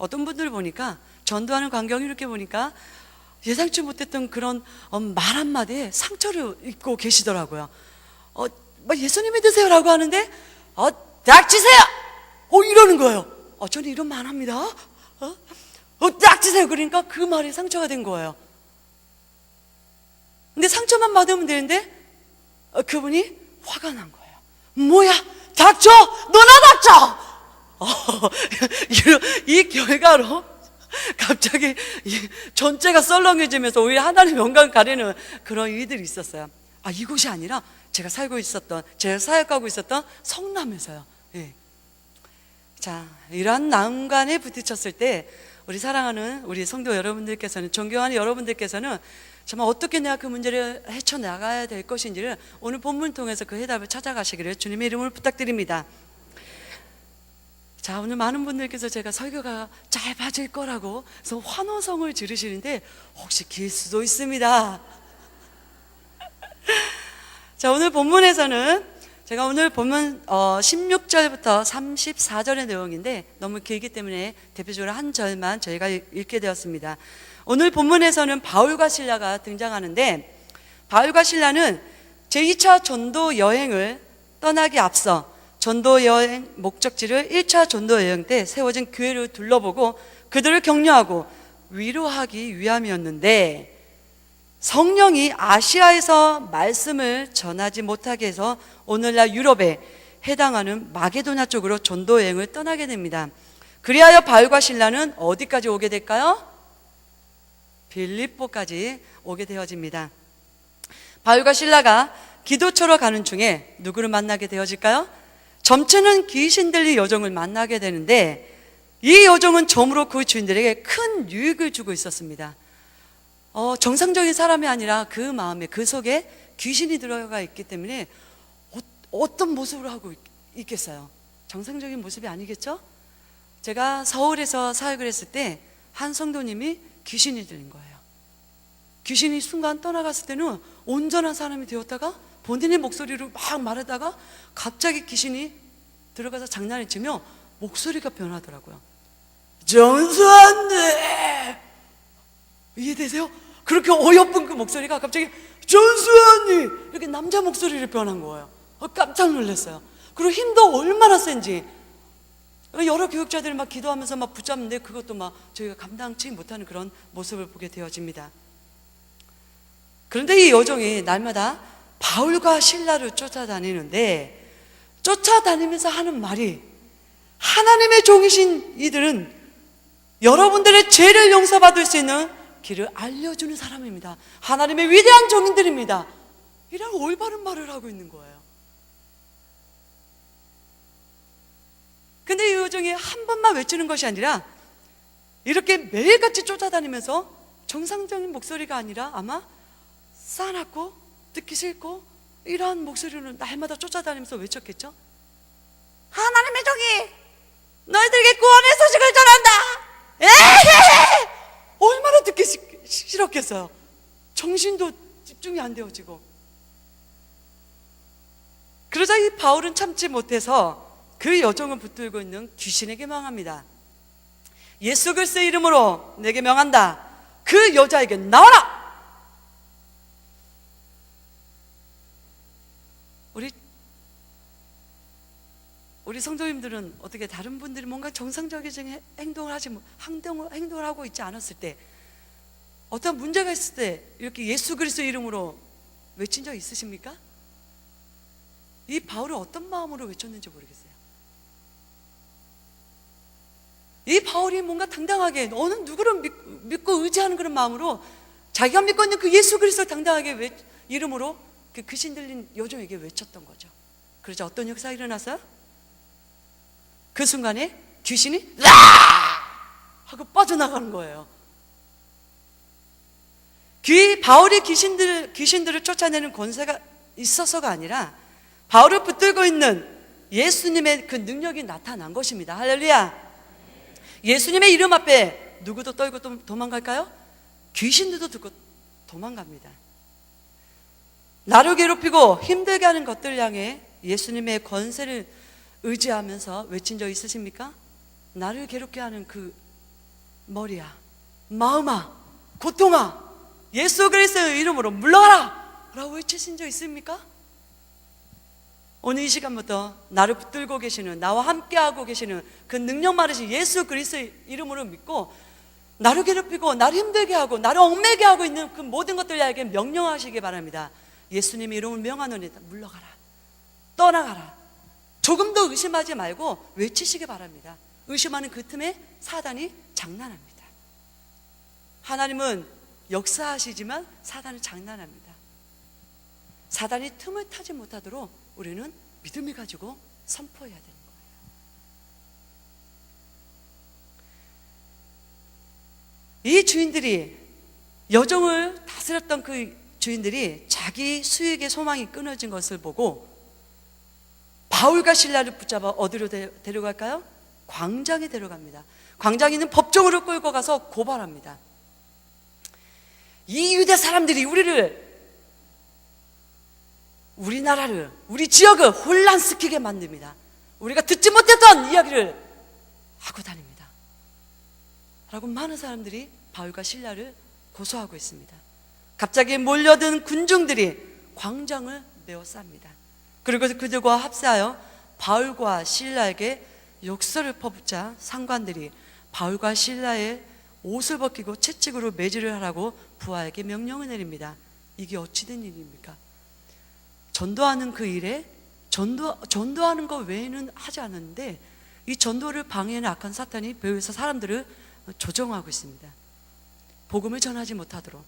어떤 분들을 보니까 전도하는 광경을 이렇게 보니까 예상치 못했던 그런 말 한마디에 상처를 입고 계시더라고요. 막 예수님 믿으세요라고 하는데 닥치세요! 이러는 거예요. 저는 이런 말 합니다. 닥치세요! 그러니까 그 말이 상처가 된 거예요. 근데 상처만 받으면 되는데 그분이 화가 난 거예요. 뭐야? 닥쳐! 너나 닥쳐! 이 결과로 갑자기 전체가 썰렁해지면서 오히려 하나님의 영광을 가리는 그런 일들이 있었어요. 이곳이 아니라 제가 사역하고 있었던 성남에서요. 예. 자, 이러한 난관에 부딪혔을 때 우리 사랑하는 우리 성도 여러분들께서는, 존경하는 여러분들께서는 정말 어떻게 내가 그 문제를 헤쳐나가야 될 것인지를 오늘 본문을 통해서 그 해답을 찾아가시기를 주님의 이름으로 부탁드립니다. 자, 오늘 많은 분들께서 제가 설교가 짧아질 거라고 그래서 환호성을 지르시는데 혹시 길 수도 있습니다. 자, 오늘 본문에서는 제가 오늘 본문 16절부터 34절의 내용인데 너무 길기 때문에 대표적으로 한 절만 저희가 읽게 되었습니다. 오늘 본문에서는 바울과 실라가 등장하는데, 바울과 실라는 제2차 전도 여행을 떠나기 앞서 전도 여행 목적지를 1차 전도 여행 때 세워진 교회를 둘러보고 그들을 격려하고 위로하기 위함이었는데, 성령이 아시아에서 말씀을 전하지 못하게 해서 오늘날 유럽에 해당하는 마게도냐 쪽으로 전도 여행을 떠나게 됩니다. 그리하여 바울과 실라는 어디까지 오게 될까요? 빌립보까지 오게 되어집니다. 바울과 실라가 기도처로 가는 중에 누구를 만나게 되어질까요? 점치는 귀신 들린 여종을 만나게 되는데, 이 여종은 점으로 그 주인들에게 큰 유익을 주고 있었습니다. 정상적인 사람이 아니라 그 마음에, 그 속에 귀신이 들어가 있기 때문에 어떤 모습으로 하고 있겠어요? 정상적인 모습이 아니겠죠? 제가 서울에서 사역을 했을 때 한 성도님이 귀신이 들린 거예요. 귀신이 순간 떠나갔을 때는 온전한 사람이 되었다가 본인의 목소리로 막 말하다가 갑자기 귀신이 들어가서 장난을 치며 목소리가 변하더라고요. 정수한님! 이해되세요? 그렇게 어여쁜 그 목소리가 갑자기 정수한님! 이렇게 남자 목소리로 변한 거예요. 깜짝 놀랐어요. 그리고 힘도 얼마나 센지. 여러 교육자들이 막 기도하면서 막 붙잡는데 그것도 막 저희가 감당치 못하는 그런 모습을 보게 되어집니다. 그런데 이 여종이 날마다 바울과 실라를 쫓아다니는데, 쫓아다니면서 하는 말이, 하나님의 종이신 이들은 여러분들의 죄를 용서받을 수 있는 길을 알려주는 사람입니다. 하나님의 위대한 종인들입니다. 이런 올바른 말을 하고 있는 거예요. 근데 이 여종이 한 번만 외치는 것이 아니라 이렇게 매일같이 쫓아다니면서 정상적인 목소리가 아니라 아마 싸납고 듣기 싫고 이러한 목소리로 날마다 쫓아다니면서 외쳤겠죠? 하나님의 종이 너희들에게 구원의 소식을 전한다! 에헤헤! 얼마나 듣기 싫었겠어요. 정신도 집중이 안 되어지고. 그러자 이 바울은 참지 못해서 그 여종을 붙들고 있는 귀신에게 명합니다. 예수 그리스도의 이름으로 내게 명한다. 그 여자에게 나와라! 우리 성도님들은 어떻게 다른 분들이 뭔가 정상적인 행동을 하고 있지 않았을 때, 어떤 문제가 있을 때 이렇게 예수 그리스도 이름으로 외친 적 있으십니까? 이 바울은 어떤 마음으로 외쳤는지 모르겠어요. 이 바울이 뭔가 당당하게 어느 누구를 믿고 의지하는 그런 마음으로 자기가 믿고 있는 그 예수 그리스도 당당하게 이름으로 그 귀신 들린 여종에게 외쳤던 거죠. 그러자 어떤 역사가 일어났어요? 그 순간에 귀신이 라! 하고 빠져나가는 거예요. 바울이 귀신들을 쫓아내는 권세가 있어서가 아니라 바울을 붙들고 있는 예수님의 그 능력이 나타난 것입니다. 할렐루야. 예수님의 이름 앞에 누구도 떨고 도망갈까요? 귀신들도 듣고 도망갑니다. 나를 괴롭히고 힘들게 하는 것들 향해 예수님의 권세를 의지하면서 외친 적 있으십니까? 나를 괴롭게 하는 그 머리야, 마음아, 고통아, 예수 그리스도의 이름으로 물러가라 라고 외치신 적 있습니까? 오늘 이 시간부터 나를 붙들고 계시는, 나와 함께하고 계시는 그 능력 많으신 예수 그리스도의 이름으로 믿고 나를 괴롭히고 나를 힘들게 하고 나를 얽매게 하고 있는 그 모든 것들에게 명령하시기 바랍니다. 예수님의 이름을 명하노니 물러가라, 떠나가라. 조금 더 의심하지 말고 외치시기 바랍니다. 의심하는 그 틈에 사단이 장난합니다. 하나님은 역사하시지만 사단은 장난합니다. 사단이 틈을 타지 못하도록 우리는 믿음을 가지고 선포해야 되는 거예요. 이 주인들이, 여종을 다스렸던 그 주인들이 자기 수익의 소망이 끊어진 것을 보고 바울과 실라를 붙잡아 어디로 데려갈까요? 광장에 데려갑니다. 광장에 있는 법정으로 끌고 가서 고발합니다. 이 유대 사람들이 우리나라를, 우리 지역을 혼란시키게 만듭니다. 우리가 듣지 못했던 이야기를 하고 다닙니다 라고 많은 사람들이 바울과 실라를 고소하고 있습니다. 갑자기 몰려든 군중들이 광장을 메워쌉니다. 그리고 그들과 합세하여 바울과 실라에게 욕설을 퍼붓자 상관들이 바울과 실라의 옷을 벗기고 채찍으로 매질을 하라고 부하에게 명령을 내립니다. 이게 어찌된 일입니까? 전도하는 그 일에 전도하는 것 외에는 하지 않았는데, 이 전도를 방해하는 악한 사탄이 배후에서 사람들을 조종하고 있습니다. 복음을 전하지 못하도록,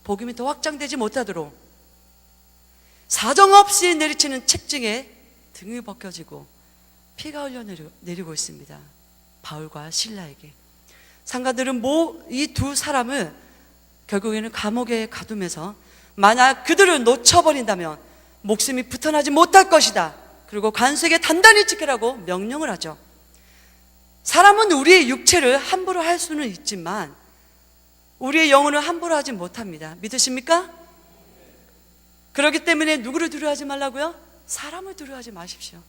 복음이 더 확장되지 못하도록 사정없이 내리치는 채찍에 등이 벗겨지고 피가 흘러 내리고 있습니다. 바울과 실라에게. 상관들은 이 두 사람을 결국에는 감옥에 가두면서 만약 그들을 놓쳐버린다면 목숨이 붙어나지 못할 것이다, 그리고 관수에게 단단히 지키라고 명령을 하죠. 사람은 우리의 육체를 함부로 할 수는 있지만 우리의 영혼을 함부로 하지 못합니다. 믿으십니까? 그렇기 때문에 누구를 두려워하지 말라고요? 사람을 두려워하지 마십시오.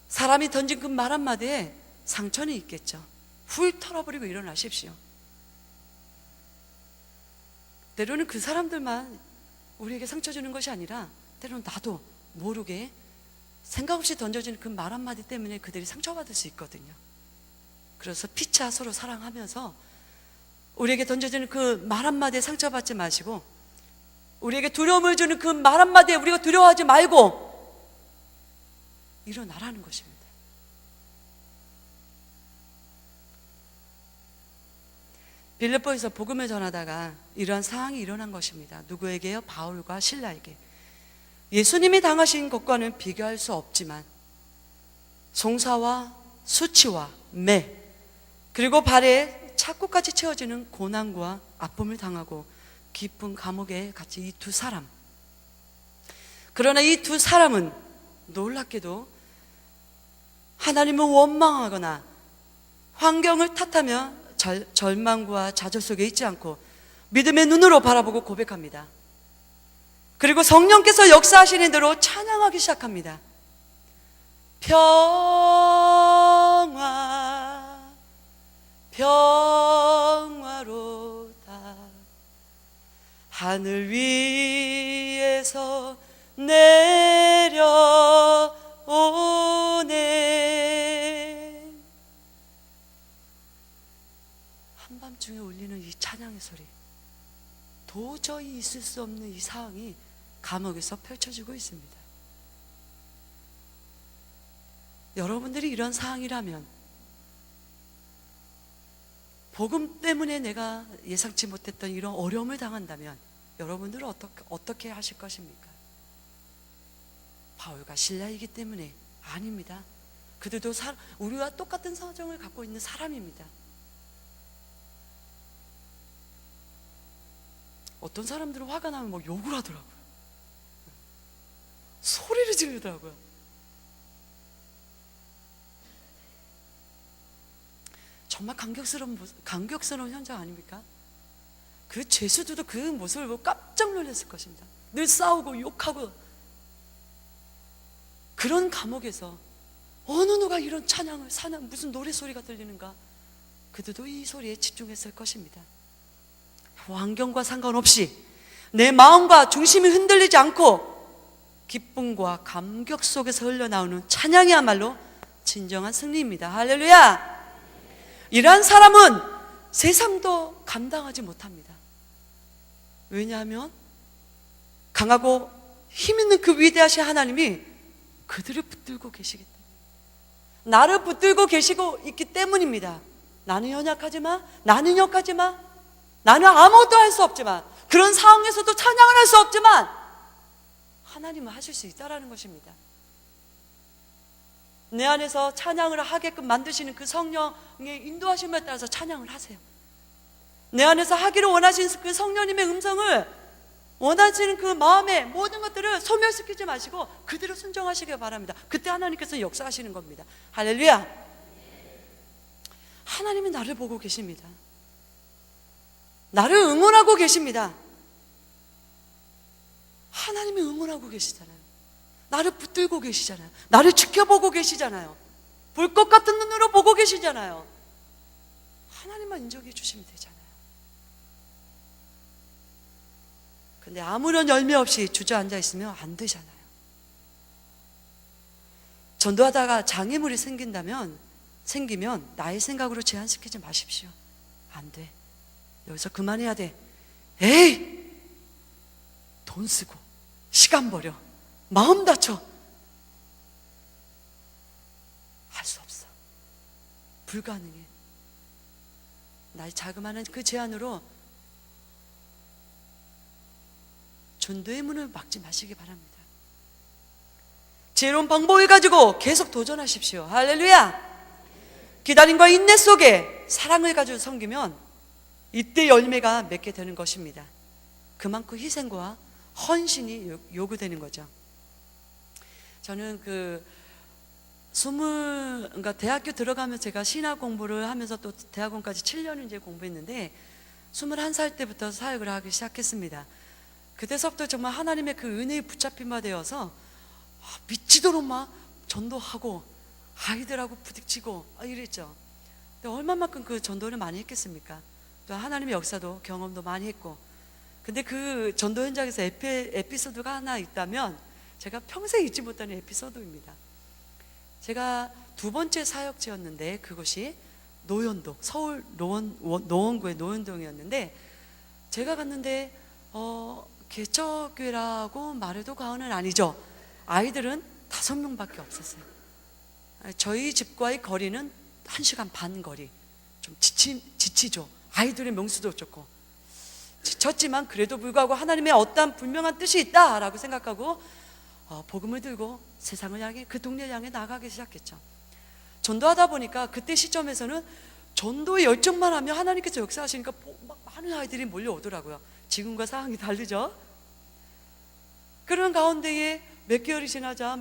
사람이 던진 그 말 한마디에 상처는 있겠죠. 훌 털어버리고 일어나십시오. 때로는 그 사람들만 우리에게 상처 주는 것이 아니라 때로는 나도 모르게 생각 없이 던져지는 그 말 한마디 때문에 그들이 상처받을 수 있거든요. 그래서 피차 서로 사랑하면서 우리에게 던져지는 그 말 한마디에 상처받지 마시고, 우리에게 두려움을 주는 그 말 한마디에 우리가 두려워하지 말고 일어나라는 것입니다. 빌립보에서 복음을 전하다가 이러한 상황이 일어난 것입니다. 누구에게요? 바울과 실라에게. 예수님이 당하신 것과는 비교할 수 없지만 송사와 수치와 매, 그리고 발에 착고까지 채워지는 고난과 아픔을 당하고 깊은 감옥에 갇힌 이 두 사람. 그러나 이 두 사람은 놀랍게도 하나님을 원망하거나 환경을 탓하며 절망과 좌절 속에 있지 않고 믿음의 눈으로 바라보고 고백합니다. 그리고 성령께서 역사하시는 대로 찬양하기 시작합니다. 평화, 평화로다. 하늘 위에서 내려오네. 한밤중에 울리는 이 찬양의 소리, 도저히 있을 수 없는 이 상황이 감옥에서 펼쳐지고 있습니다. 여러분들이 이런 상황이라면, 복음 때문에 내가 예상치 못했던 이런 어려움을 당한다면 여러분들은 어떻게 하실 것입니까? 바울과 실라이기 때문에 아닙니다. 그들도 우리와 똑같은 사정을 갖고 있는 사람입니다. 어떤 사람들은 화가 나면 뭐 욕을 하더라고요. 소리를 지르더라고요. 정말 감격스러운 현장 아닙니까? 그 죄수들도 그 모습을 보고 깜짝 놀랐을 것입니다. 늘 싸우고 욕하고, 그런 감옥에서 어느 누가 이런 찬양을, 무슨 노래소리가 들리는가? 그들도 이 소리에 집중했을 것입니다. 환경과 상관없이 내 마음과 중심이 흔들리지 않고 기쁨과 감격 속에서 흘러나오는 찬양이야말로 진정한 승리입니다. 할렐루야! 이러한 사람은 세상도 감당하지 못합니다. 왜냐하면 강하고 힘있는 그 위대하신 하나님이 그들을 붙들고 계시기 때문에, 나를 붙들고 계시고 있기 때문입니다. 나는 연약하지만, 나는 역하지만, 나는 아무것도 할 수 없지만, 그런 상황에서도 찬양을 할 수 없지만 하나님은 하실 수 있다라는 것입니다. 내 안에서 찬양을 하게끔 만드시는 그 성령의 인도하심에 따라서 찬양을 하세요. 내 안에서 하기를 원하시는 그 성령님의 음성을, 원하시는 그 마음의 모든 것들을 소멸시키지 마시고 그대로 순종하시길 바랍니다. 그때 하나님께서 역사하시는 겁니다. 할렐루야! 하나님이 나를 보고 계십니다. 나를 응원하고 계십니다. 하나님이 응원하고 계시잖아요. 나를 붙들고 계시잖아요. 나를 지켜보고 계시잖아요. 볼 것 같은 눈으로 보고 계시잖아요. 하나님만 인정해 주시면 되잖아요. 근데 아무런 열매 없이 주저앉아 있으면 안 되잖아요. 전도하다가 장애물이 생기면 나의 생각으로 제한시키지 마십시오. 안 돼. 여기서 그만해야 돼. 에이! 돈 쓰고 시간 버려, 마음 다쳐. 할 수 없어. 불가능해. 나의 자그마한 그 제안으로 전도의 문을 막지 마시기 바랍니다. 지혜로운 방법을 가지고 계속 도전하십시오. 할렐루야! 기다림과 인내 속에 사랑을 가지고 섬기면 이때 열매가 맺게 되는 것입니다. 그만큼 희생과 헌신이 요구되는 거죠. 저는 그러니까 대학교 들어가면서 제가 신학 공부를 하면서 또 대학원까지 7년을 이제 공부했는데 21살 때부터 사역을 하기 시작했습니다. 그때서부터 정말 하나님의 그 은혜에 붙잡힌 바 되어서 미치도록 막 전도하고 아이들하고 부딪히고 이랬죠. 근데 얼마만큼 그 전도를 많이 했겠습니까? 또 하나님의 역사도 경험도 많이 했고. 근데 그 전도 현장에서 에피소드가 하나 있다면 제가 평생 잊지 못하는 에피소드입니다. 제가 두 번째 사역지였는데 그곳이 노현동, 서울 노원구의 노현동이었는데 제가 갔는데 개척교회라고 말해도 과언은 아니죠. 아이들은 5명밖에 없었어요. 저희 집과의 거리는 1시간 반 거리. 좀 지치죠. 아이들의 명수도 좋고. 지쳤지만 그래도 불구하고 하나님의 어떠한 분명한 뜻이 있다라고 생각하고 복음을 들고 세상을 향해, 그 동네를 향해 나가기 시작했죠. 전도하다 보니까 그때 시점에서는 전도의 열정만 하면 하나님께서 역사하시니까 막 많은 아이들이 몰려오더라고요. 지금과 상황이 다르죠. 그런 가운데에 몇 개월이 지나자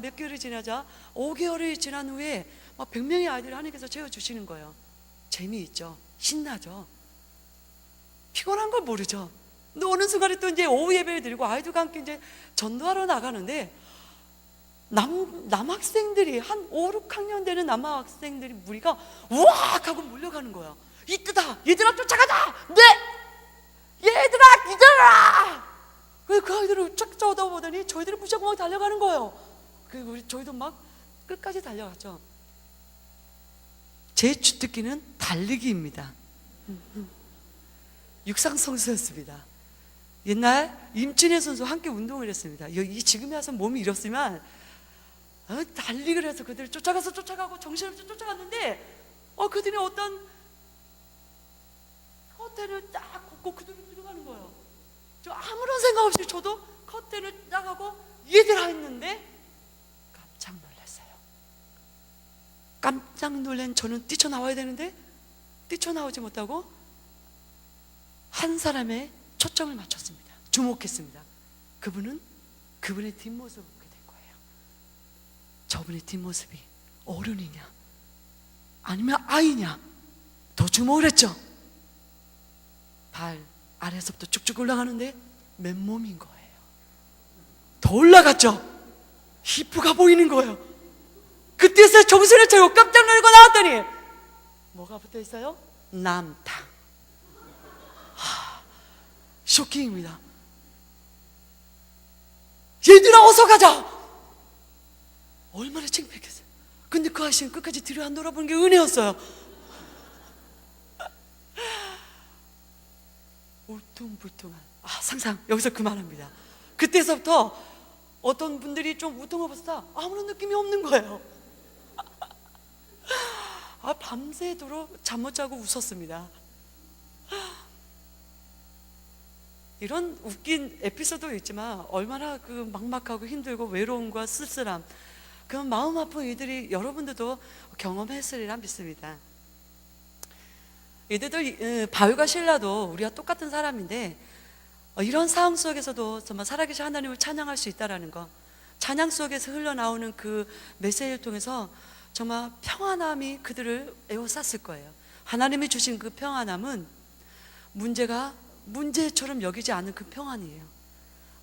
5개월이 지난 후에 막 100명의 아이들을 하나님께서 채워주시는 거예요. 재미있죠. 신나죠. 피곤한 걸 모르죠. 근데 어느 순간에 또 이제 오후 예배를 드리고 아이들과 함께 이제 전도하러 나가는데 남학생들이 한 5, 6학년 되는 남학생들이 무리가 우악 하고 몰려가는 거예요. 이때다! 얘들아 쫓아가자! 네! 얘들아 기다려라! 그 아이들을 쫙 쳐다보더니 저희들이 무시하고 막 달려가는 거예요. 그리고 저희도 막 끝까지 달려갔죠. 제 주특기는 달리기입니다. 육상 선수였습니다. 옛날 임진혜 선수 함께 운동을 했습니다. 지금에 와서 몸이 이렇지만 달리기를 해서 그들을 쫓아가고 정신없이 쫓아갔는데 그들이 어떤 커튼을 딱 걷고 그들이 들어가는 거예요. 저 아무런 생각 없이 저도 커튼을 나가고 얘들아 했는데 깜짝 놀랐어요. 깜짝 놀란 저는 뛰쳐나와야 되는데 뛰쳐나오지 못하고 한 사람의 초점을 맞췄습니다. 주목했습니다. 그분의 뒷모습을 보게 된 거예요. 저분의 뒷모습이 어른이냐 아니면 아이냐 더 주목을 했죠. 발 아래에서부터 쭉쭉 올라가는데 맨몸인 거예요. 더 올라갔죠. 히프가 보이는 거예요. 그때서 정신을 차리고 깜짝 놀고 나왔더니 뭐가 붙어 있어요? 남탕. 쇼킹입니다. 얘들아 어서 가자. 얼마나 창피했겠어요. 근데 그 아저씨는 끝까지 뒤를 안 돌아보는 게 은혜였어요. 울퉁불퉁한 상상. 여기서 그만합니다. 그때서부터 어떤 분들이 좀 울퉁어봤다 아무런 느낌이 없는 거예요. 밤새도록 잠 못 자고 웃었습니다. 이런 웃긴 에피소드도 있지만 얼마나 그 막막하고 힘들고 외로움과 쓸쓸함, 그런 마음 아픈 이들이 여러분들도 경험했으리라 믿습니다. 이들도 바울과 실라도 우리와 똑같은 사람인데 이런 상황 속에서도 정말 살아계신 하나님을 찬양할 수 있다는 것, 찬양 속에서 흘러나오는 그 메시지를 통해서 정말 평안함이 그들을 에워쌌을 거예요. 하나님이 주신 그 평안함은 문제가 문제처럼 여기지 않는 그 평안이에요.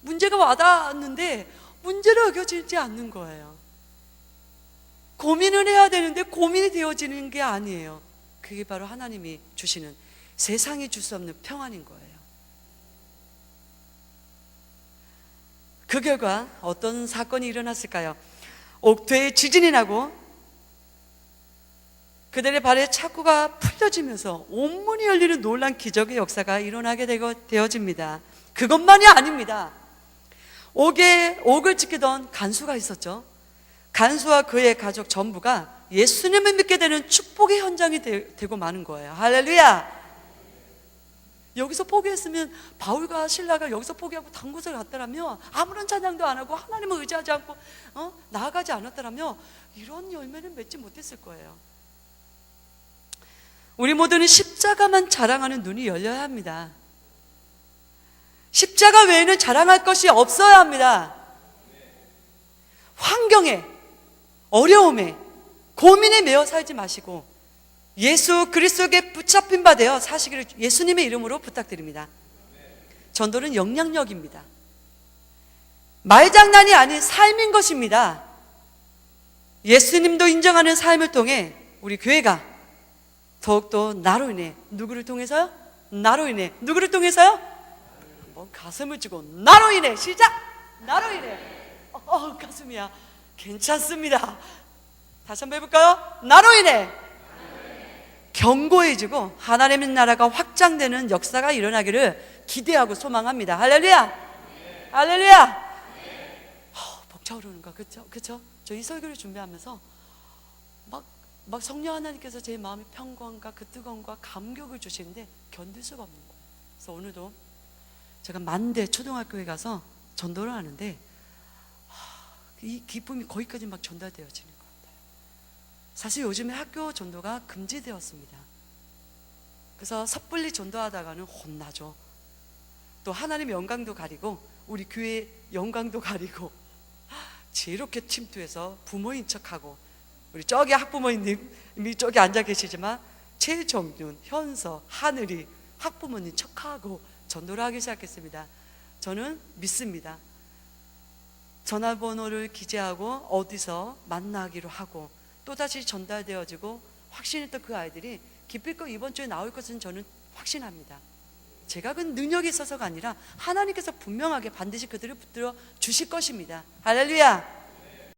문제가 와닿았는데 문제로 여겨지지 않는 거예요. 고민을 해야 되는데 고민이 되어지는 게 아니에요. 그게 바로 하나님이 주시는, 세상이 줄 수 없는 평안인 거예요. 그 결과 어떤 사건이 일어났을까요? 옥토에 지진이 나고 그들의 발에 차구가 풀려지면서 온문이 열리는 놀란 기적의 역사가 일어나게 되어집니다. 그것만이 아닙니다. 옥을 지키던 간수가 있었죠. 간수와 그의 가족 전부가 예수님을 믿게 되는 축복의 현장이 되고 마는 거예요. 할렐루야. 여기서 포기했으면, 바울과 실라가 여기서 포기하고 다른 곳을 갔더라면, 아무런 찬양도 안 하고 하나님을 의지하지 않고 나아가지 않았더라면 이런 열매를 맺지 못했을 거예요. 우리 모두는 십자가만 자랑하는 눈이 열려야 합니다. 십자가 외에는 자랑할 것이 없어야 합니다. 환경에, 어려움에, 고민에 매여 살지 마시고 예수 그리스도에게 붙잡힌 바 되어 사시기를 예수님의 이름으로 부탁드립니다. 전도는 영향력입니다. 말장난이 아닌 삶인 것입니다. 예수님도 인정하는 삶을 통해 우리 교회가 더욱더 나로 인해, 누구를 통해서요? 나로 인해, 누구를 통해서요? 한번 가슴을 쥐고 나로 인해, 시작! 나로 인해. 가슴이야. 괜찮습니다. 다시 한번 해볼까요? 나로 인해 견고해지고 하나님의 나라가 확장되는 역사가 일어나기를 기대하고 소망합니다. 할렐루야! 할렐루야! 벅차오르는가? 그쵸? 저 이 설교를 준비하면서 막 성령 하나님께서 제 마음에 평강과 그 뜨거움과 감격을 주시는데 견딜 수가 없는 거예요. 그래서 오늘도 제가 만대 초등학교에 가서 전도를 하는데 이 기쁨이 거기까지 막 전달되어지는 것 같아요. 사실 요즘에 학교 전도가 금지되었습니다. 그래서 섣불리 전도하다가는 혼나죠. 또 하나님의 영광도 가리고 우리 교회의 영광도 가리고 지혜롭게 침투해서 부모인 척하고, 우리 저기 학부모님이 저기 앉아 계시지만 최정윤, 현서, 하늘이 학부모님 척하고 전도를 하기 시작했습니다. 저는 믿습니다. 전화번호를 기재하고 어디서 만나기로 하고 또다시 전달되어지고 확신했던 그 아이들이 기필코 이번 주에 나올 것은 저는 확신합니다. 제가 그 능력이 있어서가 아니라 하나님께서 분명하게 반드시 그들을 붙들어 주실 것입니다. 할렐루야.